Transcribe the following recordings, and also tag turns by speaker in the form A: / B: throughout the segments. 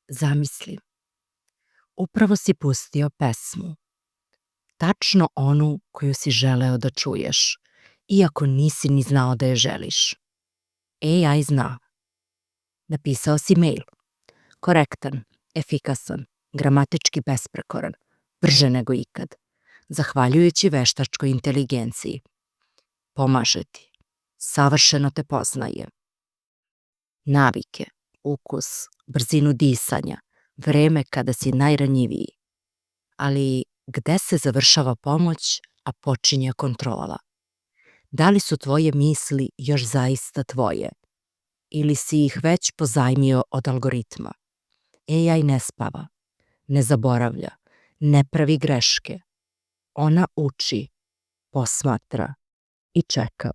A: Zamisli, upravo si pustio pesmu, tačno onu koju si želeo da čuješ, iako nisi ni znao da je želiš. AI zna. Napisao si mail. Korektan, efikasan, gramatički besprekoran, brže nego ikad, zahvaljujući veštačkoj inteligenciji. Pomaže ti, savršeno te poznaje. Navike, ukus, brzinu disanja, vreme kada si najranjiviji. Ali gde se završava pomoć, a počinje kontrola? Da li su tvoje misli još zaista tvoje? Ili si ih već pozajmio od algoritma? AI ne spava, ne zaboravlja, ne pravi greške. Ona uči, posmatra i čeka.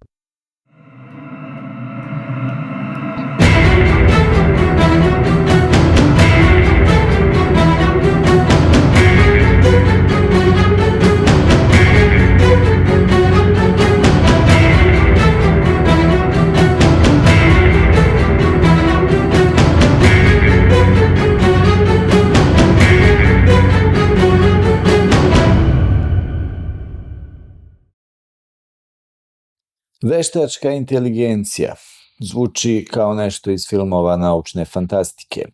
B: Veštačka inteligencija zvuči kao nešto iz filmova naučne fantastike,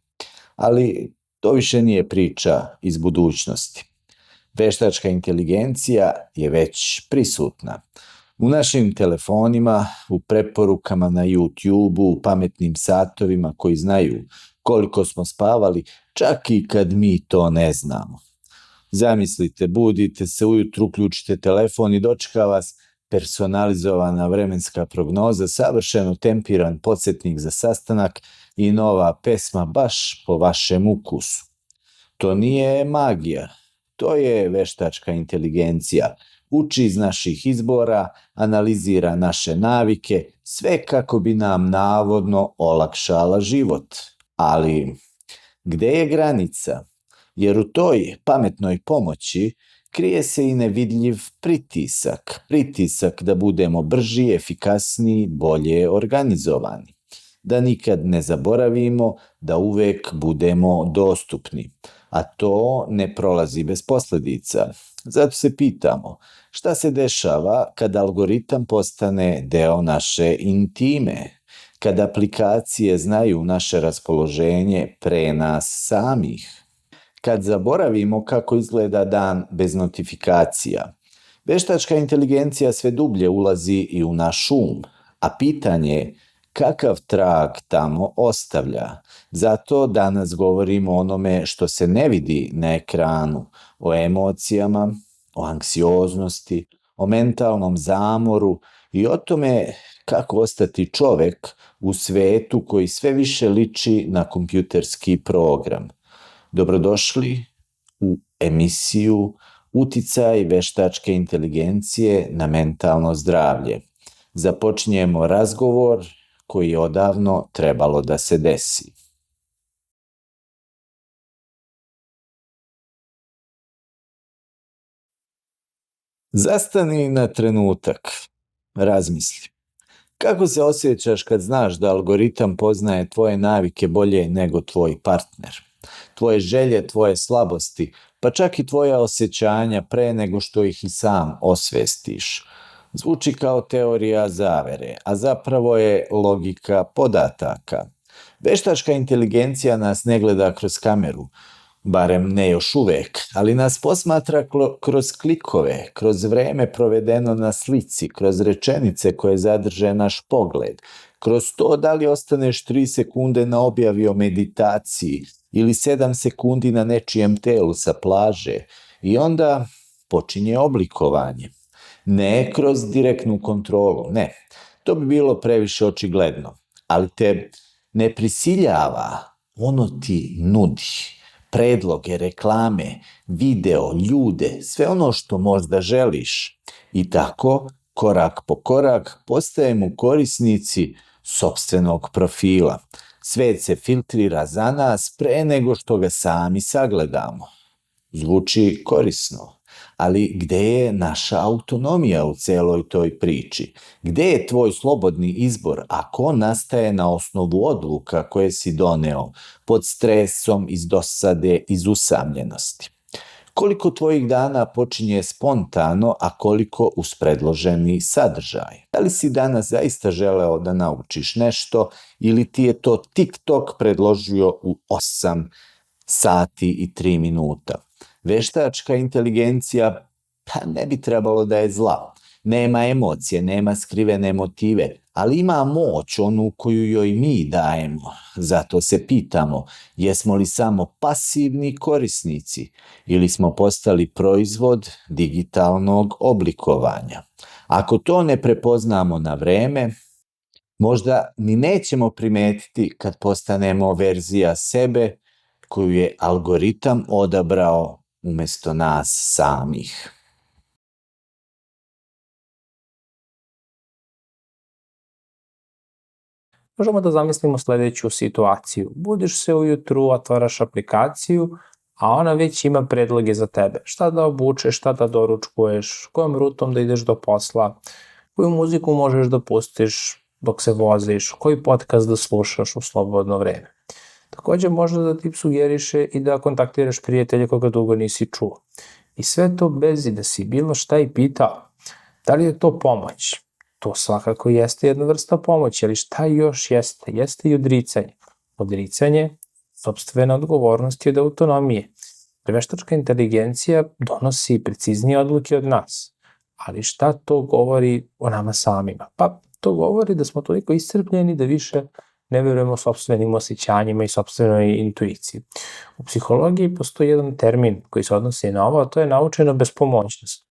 B: ali to više nije priča iz budućnosti. Veštačka inteligencija je već prisutna. U našim telefonima, u preporukama na YouTube-u, u pametnim satovima koji znaju koliko smo spavali, čak i kad mi to ne znamo. Zamislite, budite se ujutru, uključite telefon i dočeka vas personalizovana vremenska prognoza, savršeno tempiran podsjetnik za sastanak i nova pesma baš po vašem ukusu. To nije magija, to je veštačka inteligencija. Uči iz naših izbora, analizira naše navike, sve kako bi nam navodno olakšala život. Ali gde je granica? Jer u toj pametnoj pomoći krije se i nevidljiv pritisak da budemo brži, efikasniji, bolje organizovani. Da nikad ne zaboravimo, da uvek budemo dostupni. A to ne prolazi bez posledica. Zato se pitamo, šta se dešava kad algoritam postane deo naše intime? Kad aplikacije znaju naše raspoloženje pre nas samih? Kad zaboravimo kako izgleda dan bez notifikacija? Veštačka inteligencija sve dublje ulazi i u naš a pitanje je kakav trag tamo ostavlja. Zato danas govorimo o onome što se ne vidi na ekranu, o emocijama, o anksioznosti, o mentalnom zamoru i o tome kako ostati čovek u svetu koji sve više liči na kompjuterski program. Dobrodošli u emisiju Uticaj veštačke inteligencije na mentalno zdravlje. Započinjemo razgovor koji je odavno trebalo da se desi. Zastani na trenutak, razmisli. Kako se osjećaš kad znaš da algoritam poznaje tvoje navike bolje nego tvoj partner? Tvoje želje, tvoje slabosti, pa čak i tvoja osjećanja pre nego što ih i sam osvestiš. Zvuči kao teorija zavere, a zapravo je logika podataka. Veštačka inteligencija nas ne gleda kroz kameru, barem ne još uvek, ali nas posmatra kroz klikove, kroz vreme provedeno na slici, kroz rečenice koje zadrže naš pogled, kroz to da li ostaneš 3 sekunde na objavi o meditaciji ili 7 sekundi na nečijem telu sa plaže i onda počinje oblikovanje. Ne kroz direktnu kontrolu, ne. To bi bilo previše očigledno, ali te ne prisiljava, ono ti nudi. Predloge, reklame, video, ljude, sve ono što možda želiš. I tako, korak po korak, postajemo korisnici sopstvenog profila. Svet se filtrira za nas pre nego što ga sami sagledamo. Zvuči korisno, Ali gde je naša autonomija u celoj toj priči? Gde je tvoj slobodni izbor ako on nastaje na osnovu odluka koje si doneo pod stresom, iz dosade, iz usamljenosti? Koliko tvojih dana počinje spontano, a koliko uz predloženi sadržaj? Da li si danas zaista želeo da naučiš nešto ili ti je to TikTok predložio u 8 sati i 3 minuta? Veštačka inteligencija pa ne bi trebalo da je zla. Nema emocije, nema skrivene motive, ali ima moć, onu koju joj mi dajemo. Zato se pitamo, jesmo li samo pasivni korisnici ili smo postali proizvod digitalnog oblikovanja? Ako to ne prepoznamo na vreme, možda ni nećemo primetiti kad postanemo verzija sebe koju je algoritam odabrao umesto nas samih.
C: Možemo da zamislimo sledeću situaciju. Budiš se ujutru, otvaraš aplikaciju, a ona već ima predloge za tebe. Šta da obučeš, šta da doručkuješ, kojom rutom da ideš do posla, koju muziku možeš da pustiš dok se voziš, koji podcast da slušaš u slobodno vreme. Takođe može da ti sugeriše i da kontaktiraš prijatelja koga dugo nisi čuo. I sve to bez da si bilo šta i pitao. Da li je to pomoć? To svakako jeste jedna vrsta pomoći, ali šta još jeste? Jeste i odricanje. Odricanje sopstvene odgovornosti od autonomije. Veštačka inteligencija donosi preciznije odluke od nas. Ali šta to govori o nama samima? Pa to govori da smo toliko iscrpljeni da više ne verujemo sopstvenim osjećanjima i sopstvenoj intuiciji. U psihologiji postoji jedan termin koji se odnosi na ovo, a to je naučena bespomoćnost.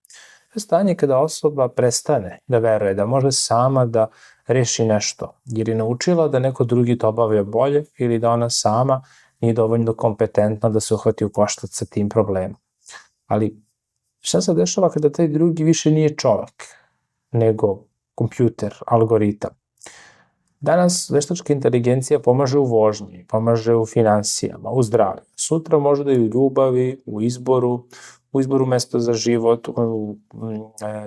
C: To je stanje kada osoba prestane da veruje, da može sama da reši nešto, jer je naučila da neko drugi to obavlja bolje ili da ona sama nije dovoljno kompetentna da se uhvati u koštac sa tim problemom. Ali šta se dešava kada taj drugi više nije čovek, nego kompjuter, algoritam? Danas veštačka inteligencija pomaže u vožnji, pomaže u finansijama, u zdravlju. Sutra možda i u ljubavi, u izboru mesta za život, u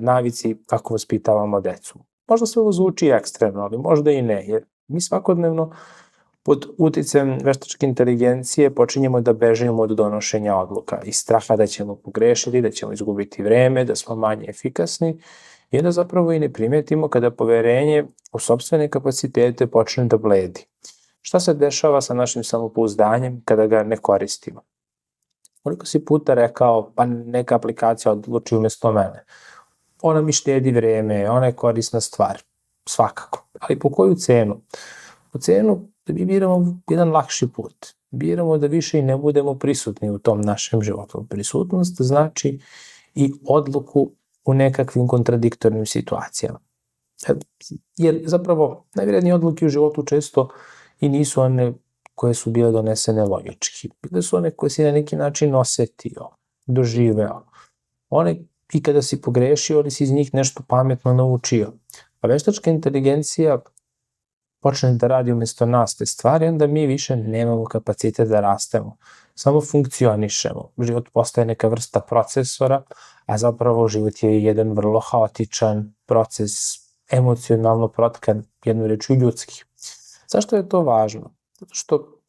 C: navici kako vaspitavamo decu. Možda sve ovo zvuči ekstremno, ali možda i ne, jer mi svakodnevno pod uticajem veštačke inteligencije počinjemo da bežimo od donošenja odluka iz straha da ćemo pogrešiti, da ćemo izgubiti vreme, da smo manje efikasni i da zapravo i ne primetimo kada poverenje u sopstvene kapacitete počne da bledi. Šta se dešava sa našim samopouzdanjem kada ga ne koristimo? Koliko si puta rekao, pa neka aplikacija odluči umesto mene. Ona mi štedi vreme, ona je korisna stvar. Svakako. Ali po koju cenu? Po cenu da mi biramo jedan lakši put. Biramo da više i ne budemo prisutni u tom našem životu. Prisutnost znači i odluku u nekakvim kontradiktornim situacijama. Jer zapravo najvrednije odluke u životu često i nisu one koje su bile donesene logički. Bile su one koje si na neki način osetio, doživeo. One i kada si pogrešio, ali si iz njih nešto pametno naučio. A veštačka inteligencija počne da radi umesto nas te stvari, onda mi više nemamo kapacitet da rastemo. Samo funkcionišemo. Život postaje neka vrsta procesora, a zapravo život je jedan vrlo haotičan proces, emocionalno protkan, jednu rečju ljudski. Zašto je to važno? Zato što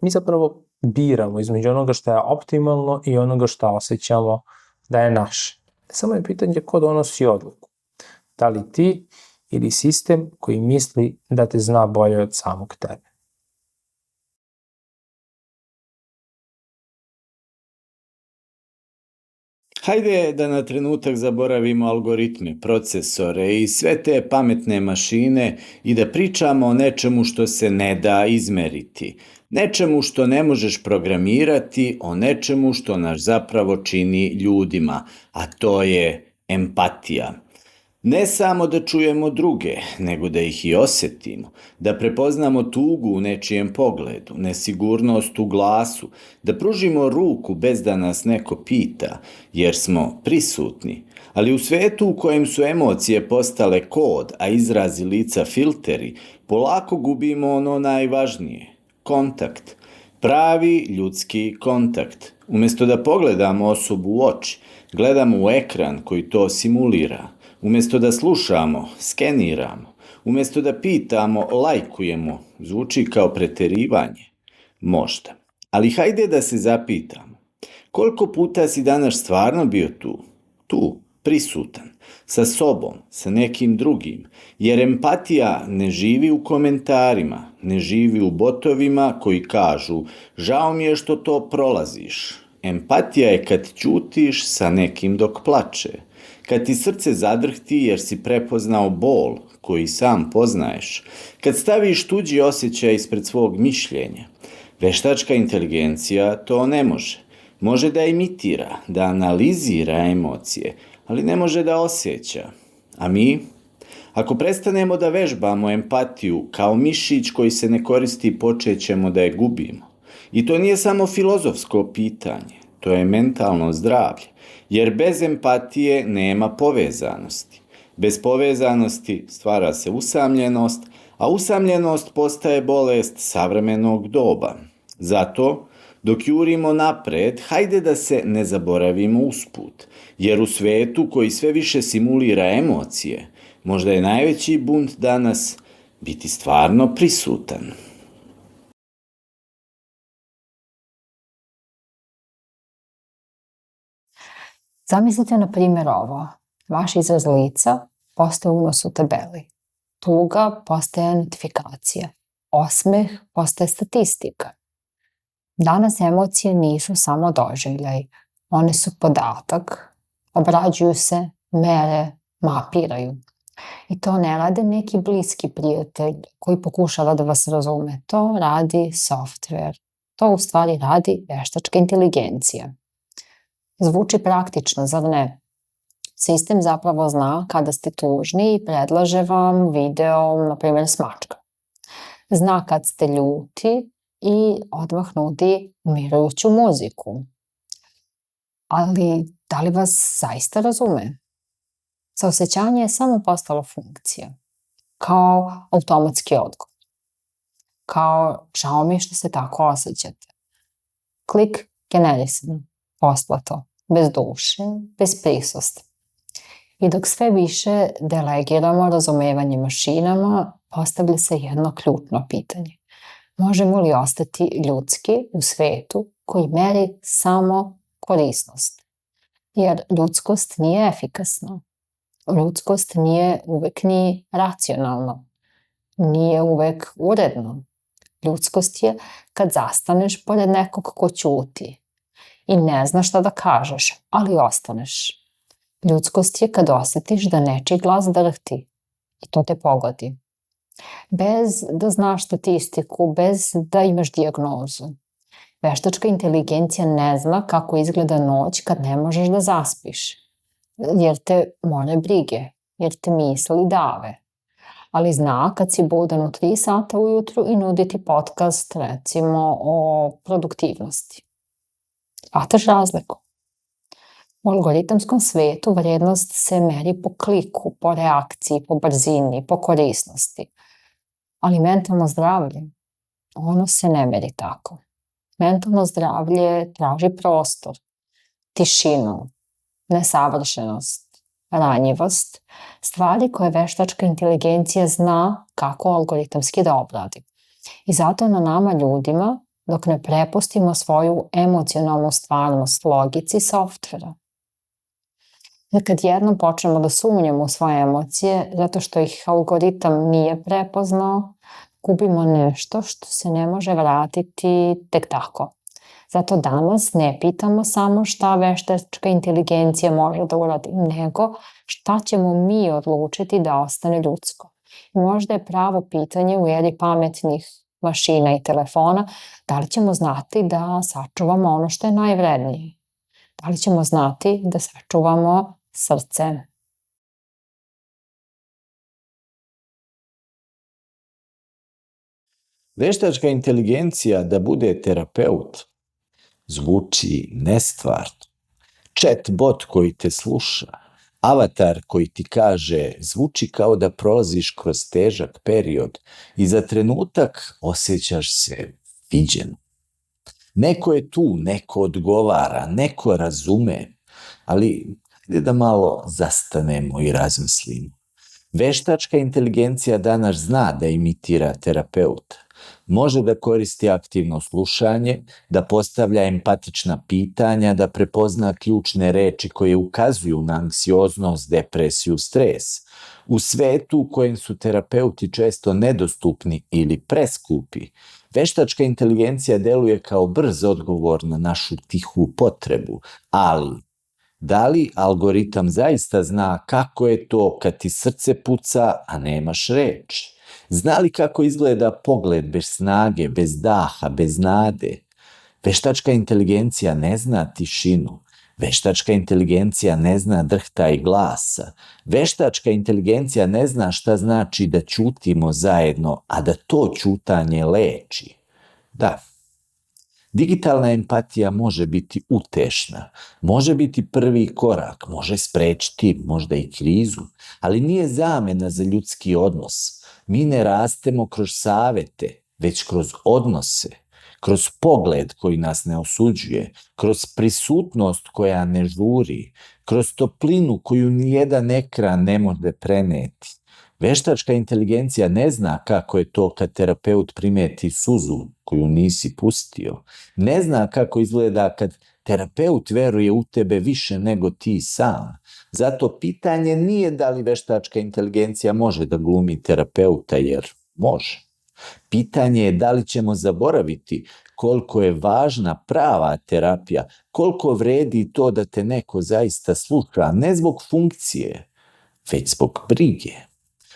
C: mi zapravo biramo između onoga što je optimalno i onoga što osjećamo da je naše. Samo je pitanje ko donosi odluku. Da li ti ili sistem koji misli da te zna bolje od samog tebe.
B: Hajde da na trenutak zaboravimo algoritme, procesore i sve te pametne mašine i da pričamo o nečemu što se ne da izmeriti. Nečemu što ne možeš programirati, o nečemu što nas zapravo čini ljudima, a to je empatija. Ne samo da čujemo druge, nego da ih i osetimo, da prepoznamo tugu u nečijem pogledu, nesigurnost u glasu, da pružimo ruku bez da nas neko pita, jer smo prisutni. Ali u svetu u kojem su emocije postale kod, a izrazi lica filteri, polako gubimo ono najvažnije – kontakt. Pravi ljudski kontakt, Umjesto da pogledamo osobu u oči, gledamo u ekran koji to simulira. Umjesto da slušamo, skeniramo. Umjesto da pitamo, lajkujemo. Zvuči kao preterivanje. Možda. Ali hajde da se zapitamo. Koliko puta si danas stvarno bio tu? Tu, prisutan, sa sobom, sa nekim drugim. Jer empatija ne živi u komentarima, ne živi u botovima koji kažu žao mi je što to prolaziš. Empatija je kad ćutiš sa nekim dok plače. Kad ti srce zadrhti jer si prepoznao bol koji sam poznaješ. Kad staviš tuđi osjećaj ispred svog mišljenja. Veštačka inteligencija to ne može. Može da imitira, da analizira emocije, ali ne može da osjeća. A mi? Ako prestanemo da vežbamo empatiju kao mišić koji se ne koristi, počećemo da je gubimo. I to nije samo filozofsko pitanje, to je mentalno zdravlje, jer bez empatije nema povezanosti. Bez povezanosti stvara se usamljenost, a usamljenost postaje bolest savremenog doba. Zato, dok jurimo napred, hajde da se ne zaboravimo usput, jer u svetu koji sve više simulira emocije, možda je najveći bunt danas biti stvarno prisutan.
D: Zamislite na primjer ovo. Vaš izraz lica postaje unos u tabeli. Tuga postaje notifikacija. Osmeh postaje statistika. Danas emocije nisu samo doživljaj. One su podatak, obrađuju se, mere, mapiraju. I to ne rade neki bliski prijatelj koji pokušava da vas razume. To radi softver. To u stvari radi veštačka inteligencija. Zvuči praktično, zar ne? Sistem zapravo zna kada ste tužni i predlaže vam video, na primjer, s mačka. Zna kad ste ljuti i odmah nudi umirujuću muziku. Ali da li vas zaista razume? Saosećanje je samo postalo funkcija. Kao automatski odgovor. Kao žao mi je što se tako osjećate. Klik generisan, poslato, bez duše, bez prisustva. I dok sve više delegiramo razumevanje mašinama, postavlja se jedno ključno pitanje. Možemo li ostati ljudski u svetu koji meri samo korisnost? Jer ljudskost nije efikasna. Ljudskost nije uvek ni racionalna. Nije uvek uredno. Ljudskost je kad zastaneš pored nekog ko ćuti i ne znaš šta da kažeš, ali ostaneš. Ljudskost je kad osjetiš da nečiji glas drhti i to te pogodi. Bez da znaš statistiku, bez da imaš dijagnozu. Veštačka inteligencija ne zna kako izgleda noć kad ne možeš da zaspiš, jer te more brige, jer te misli dave. Ali zna kad si budan u 3 sata ujutru i nudi ti podcast, recimo, o produktivnosti. Hvataš razliku? U algoritamskom svetu vrednost se meri po kliku, po reakciji, po brzini, po korisnosti. Ali mentalno zdravlje, ono se ne meri tako. Mentalno zdravlje traži prostor, tišinu, nesavršenost, ranjivost, stvari koje veštačka inteligencija zna kako algoritamski da obradi. I zato na nama ljudima, dok ne prepustimo svoju emocionalnu stvarnost logici softvera. Jer kad jednom počnemo da sumnjamo u svoje emocije, zato što ih algoritam nije prepoznao, gubimo nešto što se ne može vratiti tek tako. Zato danas ne pitamo samo šta veštačka inteligencija može da uradi, nego šta ćemo mi odlučiti da ostane ljudsko. I možda je pravo pitanje u eri pametnih mašina i telefona, da li ćemo znati da sačuvamo ono što je najvrednije? Da li ćemo znati da sačuvamo srce?
B: Veštačka inteligencija da bude terapeut zvuči nestvarno. Chat bot koji te sluša, avatar koji ti kaže zvuči kao da prolaziš kroz težak period i za trenutak osjećaš se viđeno. Neko je tu, neko odgovara, neko razume, ali hajde da malo zastanemo i razmislimo. Veštačka inteligencija danas zna da imitira terapeuta. Može da koristi aktivno slušanje, da postavlja empatična pitanja, da prepozna ključne reči koje ukazuju na anksioznost, depresiju, stres. U svetu u kojem su terapeuti često nedostupni ili preskupi, veštačka inteligencija deluje kao brz odgovor na našu tihu potrebu, ali da li algoritam zaista zna kako je to kad ti srce puca, a nemaš reč? Zna li kako izgleda pogled bez snage, bez daha, bez nade? Veštačka inteligencija ne zna tišinu. Veštačka inteligencija ne zna drhtaj glasa. Veštačka inteligencija ne zna šta znači da ćutimo zajedno, a da to ćutanje leči. Da. Digitalna empatija može biti utešna, može biti prvi korak, može sprečiti možda i krizu, ali nije zamena za ljudski odnos. Mi ne rastemo kroz savete, već kroz odnose, kroz pogled koji nas ne osuđuje, kroz prisutnost koja ne žuri, kroz toplinu koju nijedan ekran ne može preneti. Veštačka inteligencija ne zna kako je to kad terapeut primeti suzu koju nisi pustio. Ne zna kako izgleda kad terapeut veruje u tebe više nego ti sam. Zato pitanje nije da li veštačka inteligencija može da glumi terapeuta, jer može. Pitanje je da li ćemo zaboraviti koliko je važna prava terapija, koliko vredi to da te neko zaista sluša, ne zbog funkcije, već zbog brige.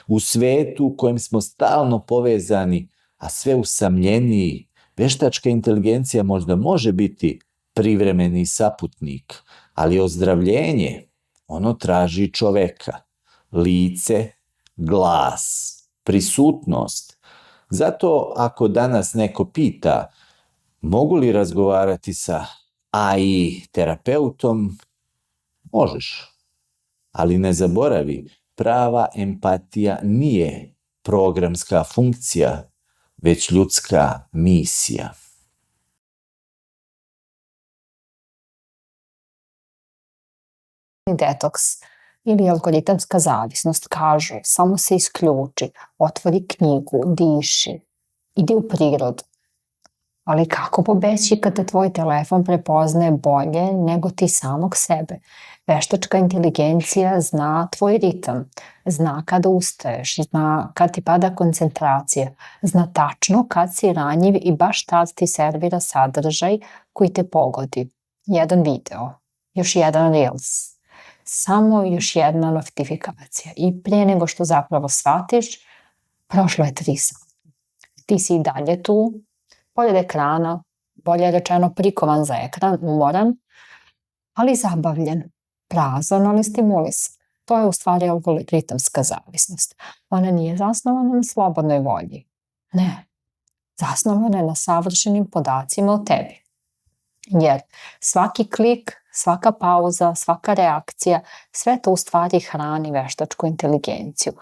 B: U svetu u kojem smo stalno povezani, a sve usamljeniji, veštačka inteligencija možda može biti privremeni saputnik, ali ozdravljenje, ono traži čoveka, lice, glas, prisutnost. Zato ako danas neko pita mogu li razgovarati sa AI terapeutom, možeš, ali ne zaboravi, prava empatija nije programska funkcija, već ljudska misija.
D: Detoks ili algoritamska zavisnost kažu samo se isključi, otvori knjigu, diši, idi u prirodu. Ali kako pobeći kada tvoj telefon prepoznaje bolje nego ti samog sebe? Veštačka inteligencija zna tvoj ritam, zna kada ustaješ, zna kad ti pada koncentracija, zna tačno kad si ranjiv i baš tad ti servira sadržaj koji te pogodi. Jedan video, još jedan reels, samo još jedna notifikacija i prije nego što zapravo shvatiš, prošlo je 3 sata. Ti si i dalje tu, pored ekrana, bolje rečeno prikovan za ekran, umoran, ali zabavljen, prazan, ali stimulisan. To je u stvari algoritamska zavisnost. Ona nije zasnovana na slobodnoj volji. Ne, zasnovana je na savršenim podacima o tebi. Jer svaki klik, svaka pauza, svaka reakcija, sve to u stvari hrani veštačku inteligenciju.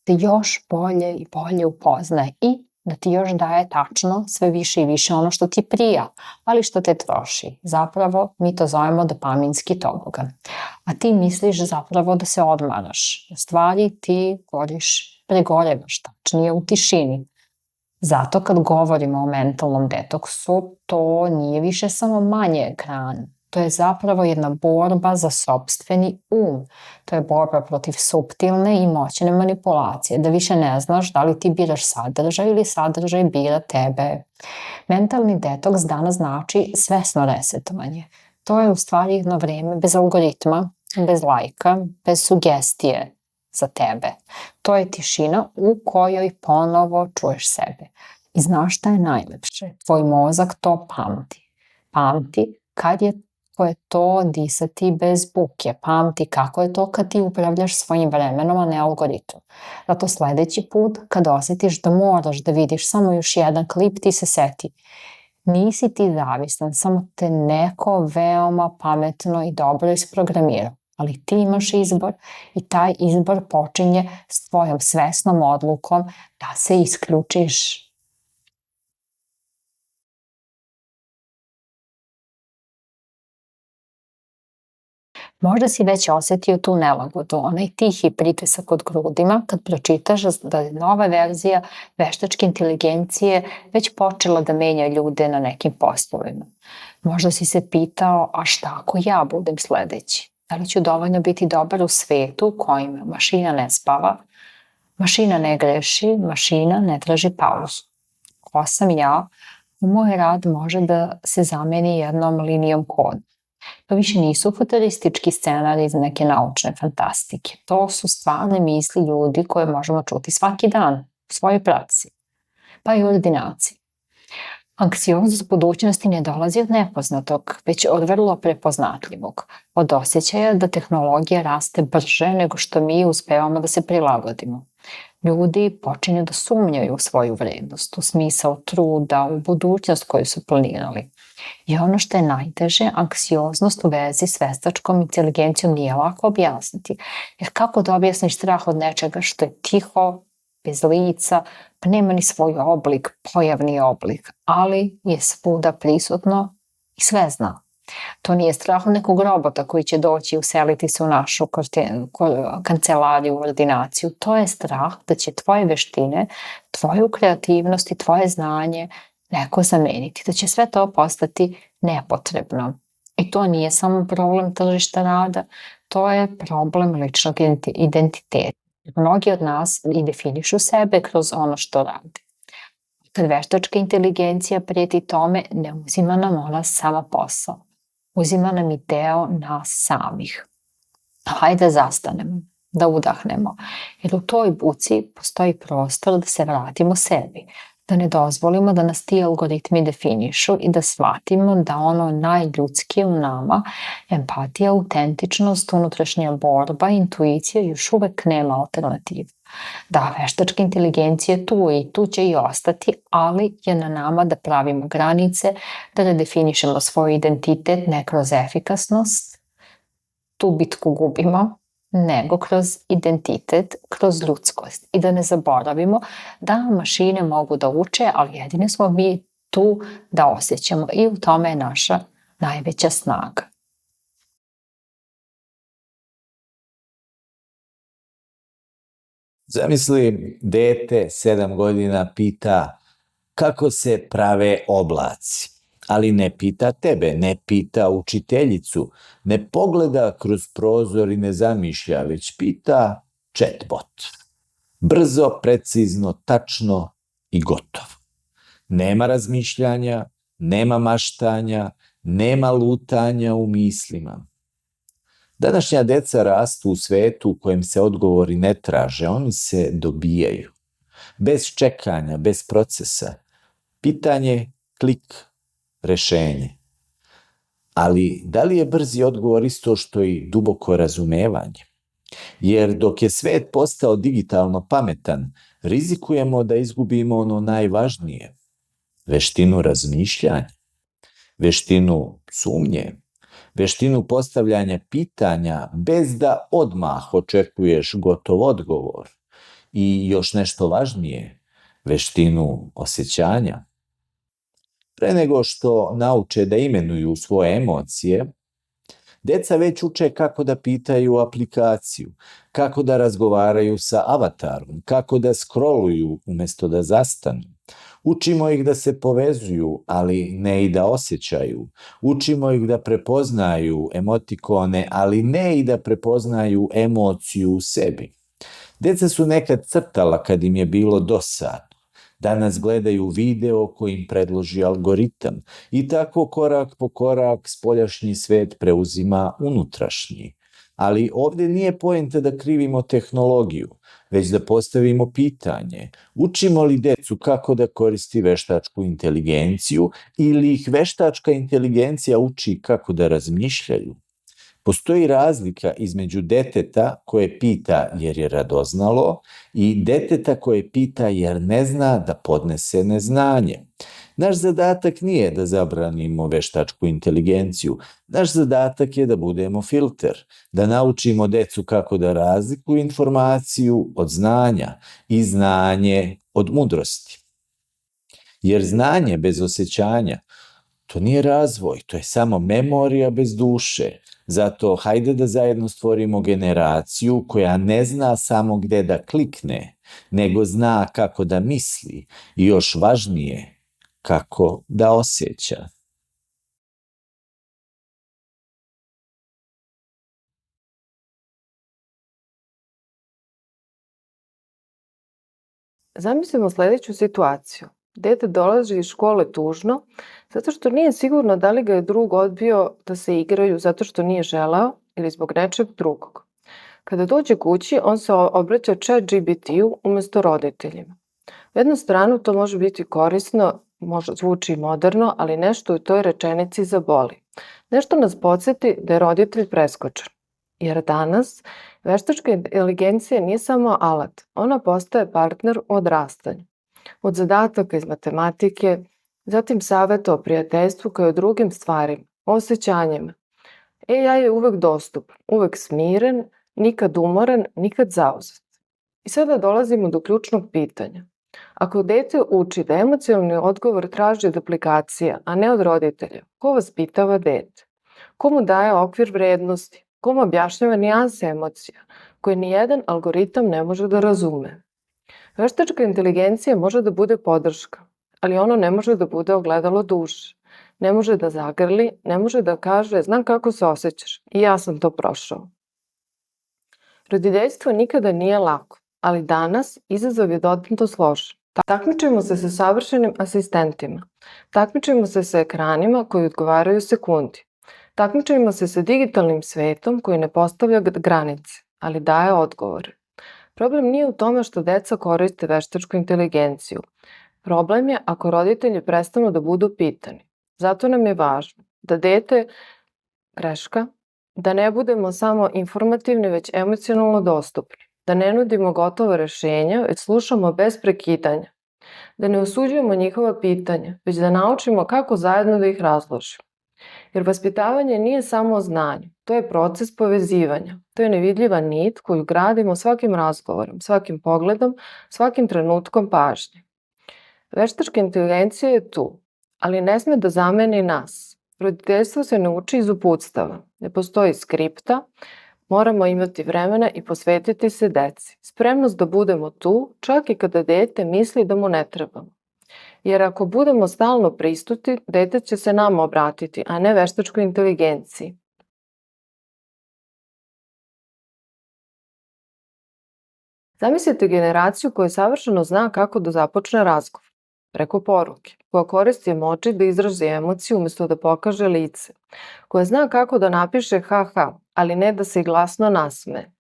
D: Te još bolje i bolje upoznaje i da ti još daje tačno sve više i više ono što ti prija, ali što te troši. Zapravo mi to zovemo dopaminski tobogan. A ti misliš zapravo da se odmaraš. U stvari ti pregorevaš, tačnije u tišini. Zato kad govorimo o mentalnom detoksu, to nije više samo manje ekrana. To je zapravo jedna borba za sopstveni To je borba protiv suptilne i moćne manipulacije, da više ne znaš da li ti biraš sadržaj ili sadržaj bira tebe. Mentalni detoks danas znači svesno resetovanje. To je u stvari jedno vreme bez algoritma, bez lajka, bez sugestije za tebe. To je tišina u kojoj ponovo čuješ sebe. I znaš šta je najlepše? Tvoj mozak to pamti. Pamti kako je to disati bez buke. Pamti kako je to kad ti upravljaš svojim vremenom, a ne algoritom. Zato sledeći put kad osjetiš da moraš da vidiš samo još jedan klip, ti se seti. Nisi ti zavisan, samo te neko veoma pametno i dobro isprogramirao. Ali ti imaš izbor i taj izbor počinje s tvojom svesnom odlukom da se isključiš. Možda si već osetio tu nelagodu, onaj tihi pritisak od grudima kad pročitaš da je nova verzija veštačke inteligencije već počela da menja ljude na nekim poslovima. Možda si se pitao, a šta ako ja budem sledeći? Da li ću dovoljno biti dobar u svetu u kojem mašina ne spava, mašina ne greši, mašina ne traži pauzu? Ko sam ja? Moj rad može da se zameni jednom linijom koda. To više nisu futuristički scenari iz neke naučne fantastike. To su stvarne misli ljudi koje možemo čuti svaki dan u svojoj praksi, pa i u ordinaciji. Anksioznost budućnosti ne dolazi od nepoznatog, već od vrlo prepoznatljivog, od osjećaja da tehnologija raste brže nego što mi uspevamo da se prilagodimo. Ljudi počinju da sumnjaju u svoju vrednost, u smisao truda, u budućnost koju su planirali. I ono što je najteže, anksioznost u vezi s veštačkom inteligencijom nije lako objasniti. Jer kako da objasniš strah od nečega što je tiho, bez lica, pa nema ni svoj oblik, pojavni oblik, ali je svuda prisutno i sve zna. To nije strah od nekog robota koji će doći i useliti se u našu kancelariju, ordinaciju. To je strah da će tvoje veštine, tvoju kreativnost i tvoje znanje neko zameniti, da će sve to postati nepotrebno. I to nije samo problem tržišta rada, to je problem ličnog identiteta. Mnogi od nas i definišu sebe kroz ono što rade. Kad veštačka inteligencija preti tome, ne uzima nam ona sama posao. Uzima nam i deo nas samih. Hajde da zastanemo, da udahnemo, jer u toj buci postoji prostor da se vratimo sebi, da ne dozvolimo da nas ti algoritmi definišu i da shvatimo da ono najljudskije u nama, empatija, autentičnost, unutrašnja borba, intuicija još uvek nema alternativu. Da, veštačka inteligencija je tu i tu će i ostati, ali je na nama da pravimo granice, da redefinišemo svoj identitet ne kroz efikasnost, tu bitku gubimo, nego kroz identitet, kroz ljudskost. I da ne zaboravimo da mašine mogu da uče, ali jedine smo mi tu da osjećamo i u tome je naša najveća snaga.
B: Zamisli, dete 7 godina pita kako se prave oblaci, ali ne pita tebe, ne pita učiteljicu, ne pogleda kroz prozor i ne zamišlja, već pita chatbot. Brzo, precizno, tačno i gotovo. Nema razmišljanja, nema maštanja, nema lutanja u mislima. Današnja deca rastu u svetu u kojem se odgovori ne traže, oni se dobijaju. Bez čekanja, bez procesa. Pitanje, klik, rešenje. Ali da li je brzi odgovor isto što i duboko razumevanje? Jer dok je svet postao digitalno pametan, rizikujemo da izgubimo ono najvažnije. Veštinu razmišljanja, veštinu sumnje, veštinu postavljanja pitanja bez da odmah očekuješ gotov odgovor i još nešto važnije, veštinu osjećanja. Pre nego što nauče da imenuju svoje emocije, deca već uče kako da pitaju aplikaciju, kako da razgovaraju sa avatarom, kako da scrolluju umesto da zastanu. Učimo ih da se povezuju, ali ne i da osjećaju. Učimo ih da prepoznaju emotikone, ali ne i da prepoznaju emociju u sebi. Deca su nekad crtala kad im je bilo dosadno. Danas gledaju video koji im predloži algoritam i tako korak po korak spoljašnji svet preuzima unutrašnji. Ali ovde nije poenta da krivimo tehnologiju, već da postavimo pitanje. Učimo li decu kako da koristi veštačku inteligenciju ili ih veštačka inteligencija uči kako da razmišljaju? Postoji razlika između deteta koje pita jer je radoznalo i deteta koje pita jer ne zna da podnese neznanje. Naš zadatak nije da zabranimo veštačku inteligenciju. Naš zadatak je da budemo filter, da naučimo decu kako da razlikuju informaciju od znanja i znanje od mudrosti. Jer znanje bez osjećanja, To nije razvoj, to je samo memorija bez duše. Zato hajde da zajedno stvorimo generaciju koja ne zna samo gde da klikne, nego zna kako da misli i još važnije, kako da osjeća.
E: Zamislimo sledeću situaciju. Dete dolazi iz škole tužno zato što nije sigurno da li ga je drug odbio da se igraju zato što nije želeo ili zbog nečeg drugog. Kada dođe kući, on se obraća ChatGPT-u umesto roditeljima. U jednu stranu to može biti korisno, možda zvuči moderno, ali nešto u toj rečenici zaboli. Nešto nas podsjeti da je roditelj preskočen. Jer danas veštačka inteligencija nije samo alat, ona postaje partner u odrastanju. Od zadataka iz matematike, zatim saveta o prijateljstvu kao i o drugim stvarima, o osjećanjima. AI je uvek dostupan, uvek smiren, nikad umoran, nikad zauzet. I sada dolazimo do ključnog pitanja. Ako dete uči da emocionalni odgovor traži od aplikacija, a ne od roditelja, ko vaspitava dete? Ko mu daje okvir vrednosti? Ko mu objašnjava nijanse emocija, koje nijedan algoritam ne može da razume? Veštačka inteligencija može da bude podrška, ali ono ne može da bude ogledalo duše. Ne može da zagrli, ne može da kaže znam kako se osjećaš i ja sam to prošao. Roditeljstvo nikada nije lako, ali danas izazov je dodatno složen. Takmičimo se sa savršenim asistentima. Takmičimo se sa ekranima koji odgovaraju sekundi. Takmičimo se sa digitalnim svetom koji ne postavlja granice, ali daje odgovore. Problem nije u tome što deca koriste veštačku inteligenciju. Problem je ako roditelji prestanu da budu pitani. Zato nam je važno da dete, greška, da ne budemo samo informativni već emocionalno dostupni. Da ne nudimo gotova rešenja, već slušamo bez prekidanja. Da ne osuđujemo njihova pitanja, već da naučimo kako zajedno da ih razložimo. Jer vaspitavanje nije samo o znanju, to je proces povezivanja. To je nevidljiva nit koju gradimo svakim razgovorom, svakim pogledom, svakim trenutkom pažnje. Veštačka inteligencija je tu, ali ne sme da zameni nas. Roditeljstvo se ne uči iz uputstava, ne postoji skripta, moramo imati vremena i posvetiti se deci. Spremnost da budemo tu, čak i kada dete misli da mu ne trebamo. Jer ako budemo stalno prisutni, dete će se nama obratiti, a ne veštačkoj inteligenciji. Zamislite generaciju koja savršeno zna kako da započne razgovor, preko poruke, koja koristi emoji da izrazi emociju umesto da pokaže lice, koja zna kako da napiše haha, ali ne da se i glasno nasme.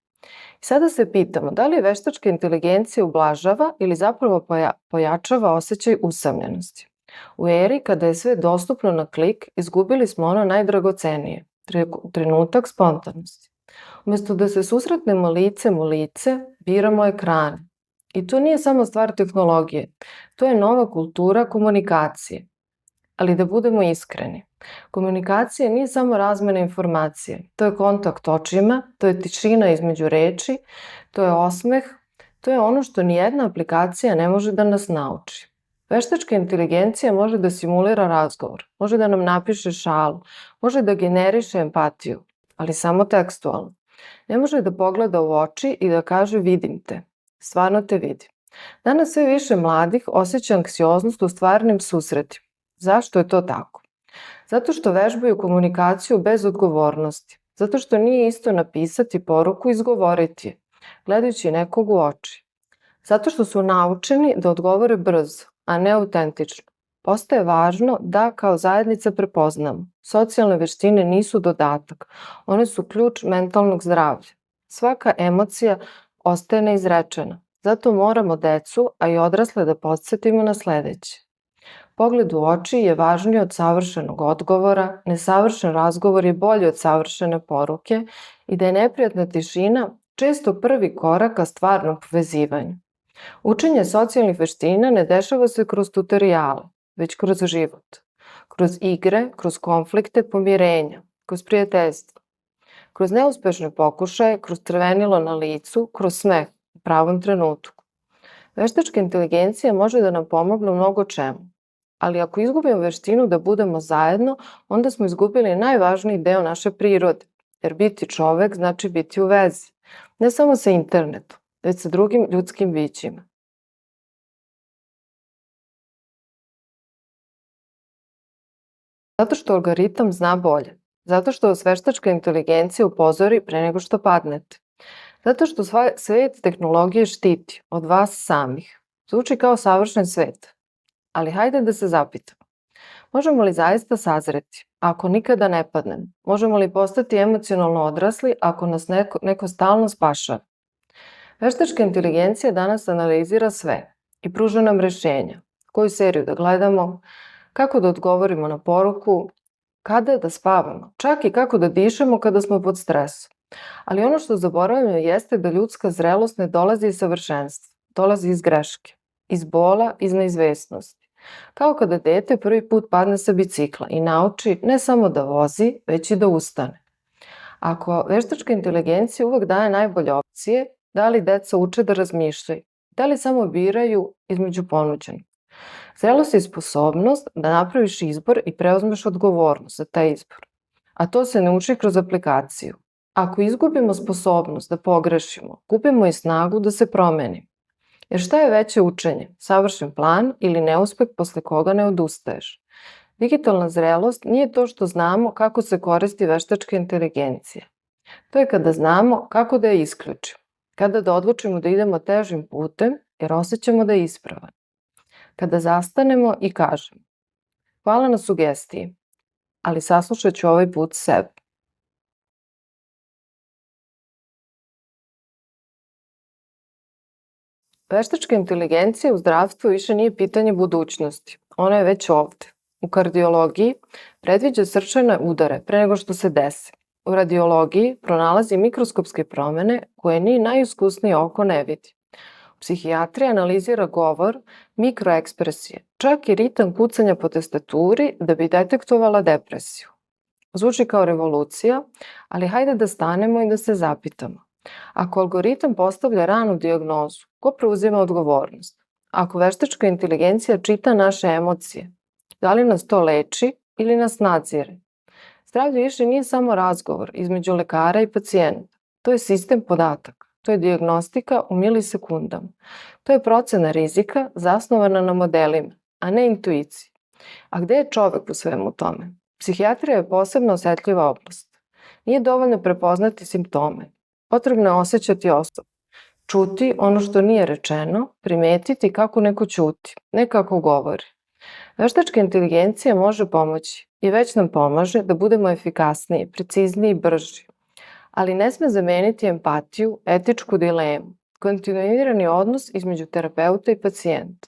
E: I sada se pitamo da li veštačka inteligencija ublažava ili zapravo pojačava osjećaj usamljenosti. U eri kada je sve dostupno na klik, izgubili smo ono najdragocenije, trenutak spontanosti. Umesto da se susretnemo licem u lice, biramo ekrane. I to nije samo stvar tehnologije, to je nova kultura komunikacije. Ali da budemo iskreni, komunikacija nije samo razmena informacije, to je kontakt očima, to je tišina između reči, to je osmeh, to je ono što nijedna aplikacija ne može da nas nauči. Veštačka inteligencija može da simulira razgovor, može da nam napiše šalu, može da generiše empatiju, ali samo tekstualno. Ne može da pogleda u oči i da kaže vidim te, stvarno te vidim. Danas sve više mladih osjeća anksioznost u stvarnim susretima. Zašto je to tako? Zato što vežbaju komunikaciju bez odgovornosti. Zato što nije isto napisati poruku i izgovoriti je, gledajući nekog u oči. Zato što su naučeni da odgovore brzo, a ne autentično. Postaje važno da kao zajednica prepoznamo. Socijalne veštine nisu dodatak, one su ključ mentalnog zdravlja. Svaka emocija ostaje neizrečena. Zato moramo decu, a i odrasle da podsjetimo na sledeće. Pogled u oči je važniji od savršenog odgovora, nesavršen razgovor je bolji od savršene poruke i da je neprijatna tišina često prvi korak ka stvarnom povezivanju. Učenje socijalnih veština ne dešava se kroz tutoriale, već kroz život. Kroz igre, kroz konflikte, pomirenja, kroz prijateljstvo. Kroz neuspešne pokušaje, kroz crvenilo na licu, kroz smeh u pravom trenutku. Veštačka inteligencija može da nam pomogne u mnogo čemu. Ali ako izgubimo veštinu da budemo zajedno, onda smo izgubili najvažniji deo naše prirode. Jer biti čovek znači biti u vezi. Ne samo sa internetom, već sa drugim ljudskim bićima. Zato što algoritam zna bolje. Zato što vas veštačka inteligencija upozori pre nego što padnete. Zato što svet tehnologije štiti od vas samih. Zvuči kao savršen svet. Ali hajde da se zapitamo. Možemo li zaista sazreti ako nikada ne padnemo? Možemo li postati emocionalno odrasli ako nas neko stalno spašava? Veštačka inteligencija danas analizira sve i pruža nam rešenja. Koju seriju da gledamo, kako da odgovorimo na poruku, kada da spavamo, čak i kako da dišemo kada smo pod stresom. Ali ono što zaboravljamo jeste da ljudska zrelost ne dolazi iz savršenstva, dolazi iz greške, iz bola, iz neizvesnosti. Kao kada dete prvi put padne sa bicikla i nauči ne samo da vozi, već i da ustane. Ako veštačka inteligencija uvek daje najbolje opcije, da li deca uče da razmišljaju, da li samo biraju između ponuđenih. Zrelost je sposobnost da napraviš izbor i preuzmeš odgovornost za taj izbor. A to se ne uči kroz aplikaciju. Ako izgubimo sposobnost da pogrešimo, gubimo i snagu da se promenimo. Jer šta je veće učenje? Savršen plan ili neuspeh posle koga ne odustaješ? Digitalna zrelost nije to što znamo kako se koristi veštačka inteligencija. To je kada znamo kako da je isključimo. Kada da odlučimo da idemo težim putem jer osjećamo da je ispravan. Kada zastanemo i kažemo: hvala na sugestiji, ali saslušat ću ovaj put sebe. Veštačka inteligencija u zdravstvu više nije pitanje budućnosti. Ona je već ovde. U kardiologiji predviđa srčane udare pre nego što se dese. U radiologiji pronalazi mikroskopske promene koje ni najiskusnije oko ne vidi. U psihijatriji analizira govor, mikroekspresije, čak i ritam kucanja po tastaturi da bi detektovala depresiju. Zvuči kao revolucija, ali hajde da stanemo i da se zapitamo. Ako algoritam postavlja ranu dijagnozu, ko preuzima odgovornost? Ako veštačka inteligencija čita naše emocije, da li nas to leči ili nas nadzire? Zdravlje više nije samo razgovor između lekara i pacijenta. To je sistem podataka. To je dijagnostika u milisekundama. To je procena rizika zasnovana na modelima, a ne intuiciji. A gde je čovek u svemu tome? Psihijatrija je posebno osetljiva oblast. Nije dovoljno prepoznati simptome. Potrebno je osjećati osobu. Čuti ono što nije rečeno, primetiti kako neko ćuti, ne kako govori. Veštačka inteligencija može pomoći i već nam pomaže da budemo efikasniji, precizniji i brži. Ali ne sme zameniti empatiju, etičku dilemu, kontinuirani odnos između terapeuta i pacijenta.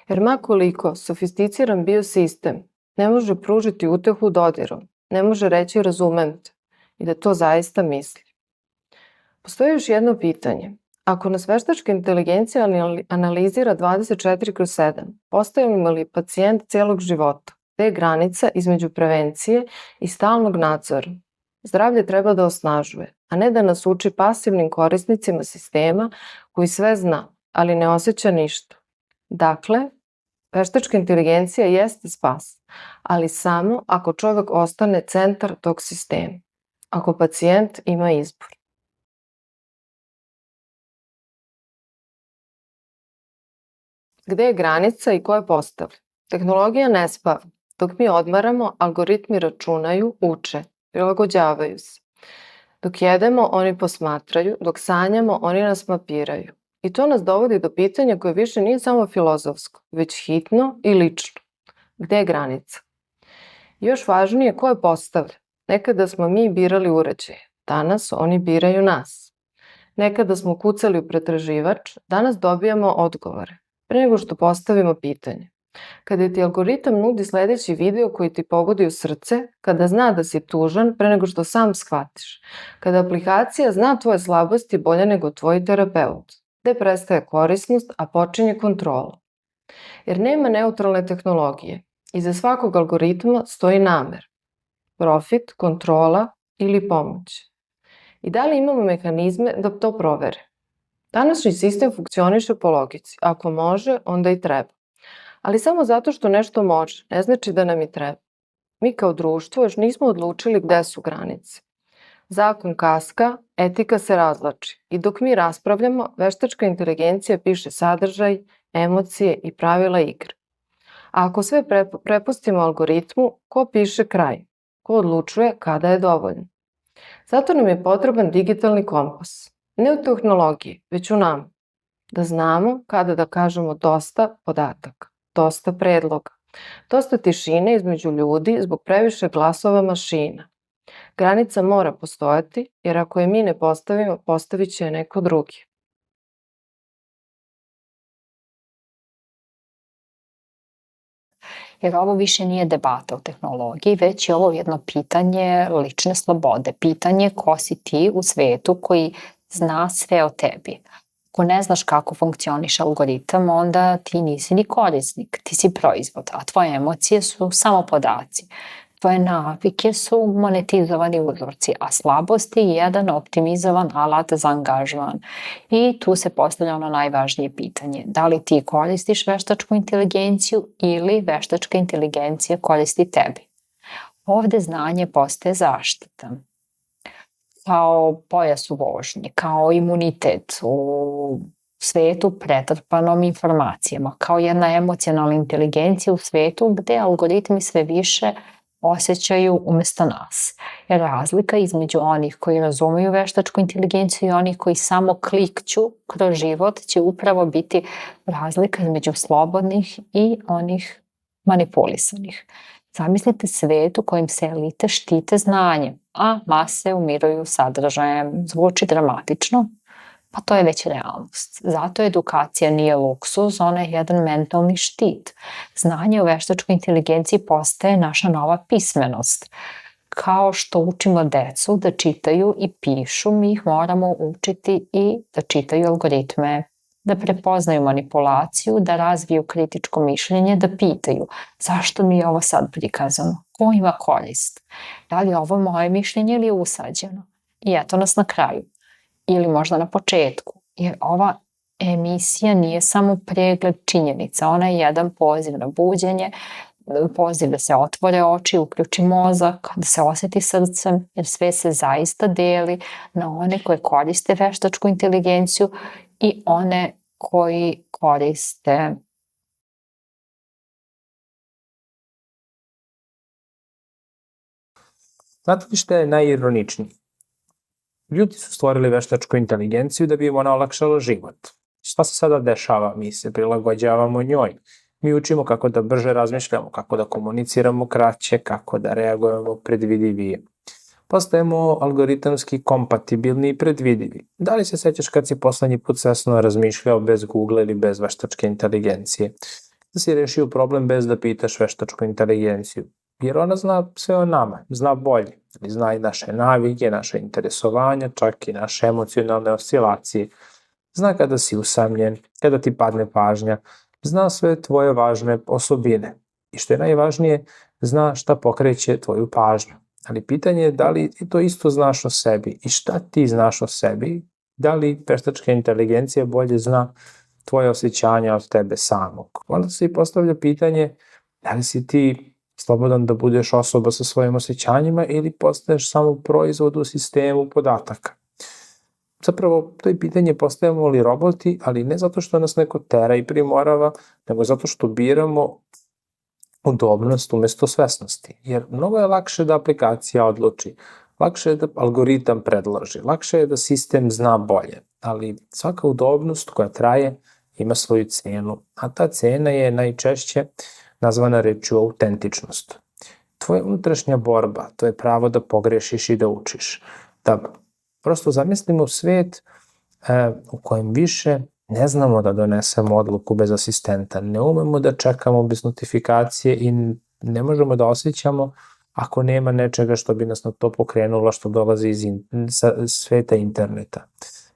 E: Jer makoliko sofisticiran biosistem ne može pružiti utehu dodirom, ne može reći razumem te i da to zaista misli. Postoji još jedno pitanje. Ako nas veštačka inteligencija analizira 24/7, postajemo li pacijent celog života? Gde je granica između prevencije i stalnog nadzora? Zdravlje treba da osnažuje, a ne da nas uči pasivnim korisnicima sistema koji sve zna, ali ne osjeća ništa. Dakle, veštačka inteligencija jeste spas, ali samo ako čovek ostane centar tog sistema, ako pacijent ima izbor. Gde je granica i ko je postavlja? Tehnologija ne spava. Dok mi odmaramo, algoritmi računaju, uče, prilagođavaju se. Dok jedemo, oni posmatraju, dok sanjamo, oni nas mapiraju. I to nas dovodi do pitanja koje više nije samo filozofsko, već hitno i lično. Gde je granica? Još važnije, ko je postavlja? Nekada smo mi birali uređaje, danas oni biraju nas. Nekada smo kucali u pretraživač, danas dobijamo odgovore, pre nego što postavimo pitanje. Kada ti algoritam nudi sledeći video koji ti pogodi u srce, kada zna da si tužan pre nego što sam shvatiš, kada aplikacija zna tvoje slabosti bolje nego tvoj terapeut, gde prestaje korisnost, a počinje kontrola. Jer nema neutralne tehnologije. Iza svakog algoritma stoji namer, profit, kontrola ili pomoć. I da li imamo mehanizme da to provere? Današnji sistem funkcioniše po logici. Ako može, onda i treba. Ali samo zato što nešto može, ne znači da nam i treba. Mi kao društvo još nismo odlučili gde su granice. Zakon kaska, etika se razvlači i dok mi raspravljamo, veštačka inteligencija piše sadržaj, emocije i pravila igre. A ako sve prepustimo algoritmu, ko piše kraj? Ko odlučuje kada je dovoljno? Zato nam je potreban digitalni kompas. Ne u tehnologiji, već u nama. Da znamo kada da kažemo dosta podataka, dosta predloga, dosta tišine između ljudi zbog previše glasova mašina. Granica mora postojati, jer ako je mi ne postavimo, postavit će je neko drugi.
D: Jer ovo više nije debata o tehnologiji, već je ovo jedno pitanje lične slobode. Pitanje ko si ti u svetu koji zna sve o tebi. Ako ne znaš kako funkcioniše algoritam, onda ti nisi ni korisnik, ti si proizvod, a tvoje emocije su samo podaci. Tvoje navike su monetizovani uzorci, a slabosti je jedan optimizovan alat za angažman. I tu se postavlja ono najvažnije pitanje. Da li ti koristiš veštačku inteligenciju ili veštačka inteligencija koristi tebi? Ovde znanje postaje zaštita. Kao pojas u vožnji, kao imunitet u svetu pretrpanom informacijama, kao jedna emocionalna inteligencija u svetu gde algoritmi sve više osjećaju umesto nas. Jer razlika između onih koji razumeju veštačku inteligenciju i onih koji samo klikću kroz život će upravo biti razlika između slobodnih i onih manipulisanih. Zamislite svet u kojem se elite štite znanjem, a mase umiruju sadržajem. Zvuči dramatično, pa to je već realnost. Zato edukacija nije luksuz, ona je jedan mentalni štit. Znanje o veštačkoj inteligenciji postaje naša nova pismenost. Kao što učimo decu da čitaju i pišu, mi ih moramo učiti i da čitaju algoritme, da prepoznaju manipulaciju, da razviju kritičko mišljenje, da pitaju zašto mi je ovo sad prikazano, ko ima korist, da li je ovo moje mišljenje ili je usađeno. I eto nas na kraju. Ili možda na početku, jer ova emisija nije samo pregled činjenica, ona je jedan poziv na buđenje, poziv da se otvore oči, uključi mozak, da se osjeti srcem, jer sve se zaista deli na one koje koriste veštačku inteligenciju i one koji koriste
C: Znate li šta je najironičnije? Ljudi su stvorili veštačku inteligenciju da bi im ona olakšala život. Šta se sada dešava? Mi se prilagođavamo njoj. Mi učimo kako da brže razmišljamo, kako da komuniciramo kraće, kako da reagujemo predvidivije. Postajemo algoritamski kompatibilni i predvidivi. Da li se sećaš kad si poslednji put svesno razmišljao bez Google ili bez veštačke inteligencije? Da si rešio problem bez da pitaš veštačku inteligenciju? Jer ona zna sve o nama, zna bolje. Zna i naše navike, naše interesovanja, čak i naše emocionalne oscilacije. Zna kada si usamljen, kada ti padne pažnja, zna sve tvoje važne osobine. I što je najvažnije, zna šta pokreće tvoju pažnju. Ali pitanje je da li ti to isto znaš o sebi i šta ti znaš o sebi, da li veštačka inteligencija bolje zna tvoje osjećanja od tebe samog. Onda se i postavlja pitanje da li si ti slobodan da budeš osoba sa svojim osjećanjima ili postaješ samo proizvod u sistemu podataka. Zapravo, to je pitanje postajemo li roboti, ali ne zato što nas neko tera i primorava, nego zato što biramo udobnost umesto svesnosti. Jer mnogo je lakše da aplikacija odluči, lakše je da algoritam predloži, lakše je da sistem zna bolje, ali svaka udobnost koja traje ima svoju cenu, a ta cena je najčešće nazvana rečju autentičnost. Tvoja unutrašnja borba, to je pravo da pogrešiš i da učiš. Da prosto zamislimo svet u kojem više ne znamo da donesemo odluku bez asistenta, ne umemo da čekamo bez notifikacije i ne možemo da osjećamo ako nema nečega što bi nas na to pokrenulo, što dolazi iz sveta interneta.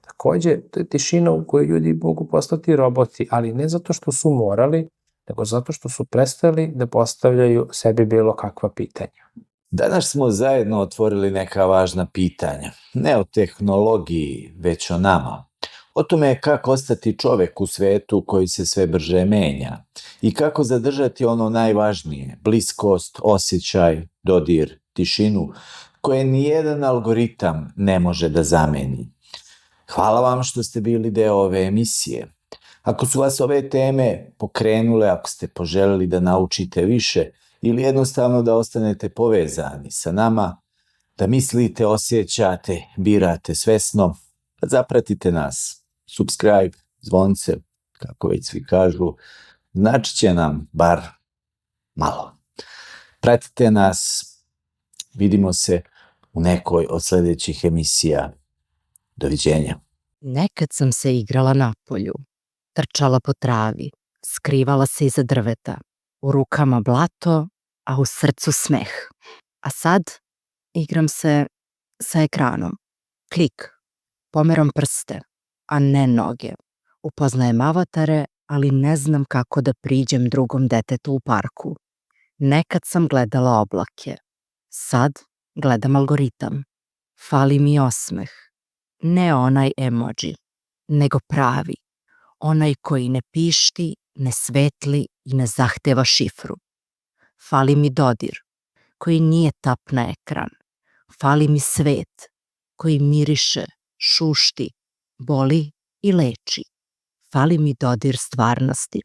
C: Takođe, to je tišina u kojoj ljudi mogu postati roboti, ali ne zato što su morali, nego zato što su prestali da postavljaju sebi bilo kakva pitanja.
B: Danas smo zajedno otvorili neka važna pitanja. Ne o tehnologiji, već o nama. o tome kako ostati čovek u svetu koji se sve brže menja i kako zadržati ono najvažnije, bliskost, osjećaj, dodir, tišinu, koje nijedan algoritam ne može da zameni. Hvala vam što ste bili deo ove emisije. Ako su vas ove teme pokrenule, ako ste poželeli da naučite više ili jednostavno da ostanete povezani sa nama, da mislite, osjećate, birate svesno, zapratite nas. Subscribe, zvonce, kako već svi kažu, znači će nam bar malo. Pratite nas, vidimo se u nekoj od sljedećih emisija. Doviđenja.
A: Nekad sam se igrala napolju, trčala po travi, skrivala se iza drveta, u rukama blato, a u srcu smeh. A sad igram se sa ekranom. Klik, pomerom prste, a ne noge. Upoznajem avatare, ali ne znam kako da priđem drugom detetu u parku. Nekad sam gledala oblake, sad gledam algoritam. Fali mi osmeh, ne onaj emoji, nego pravi, onaj koji ne pišti, ne svetli i ne zahteva šifru. Fali mi dodir, koji nije tap na ekran. Fali mi svet, koji miriše, šušti, boli i leči. Fali mi dodir stvarnosti.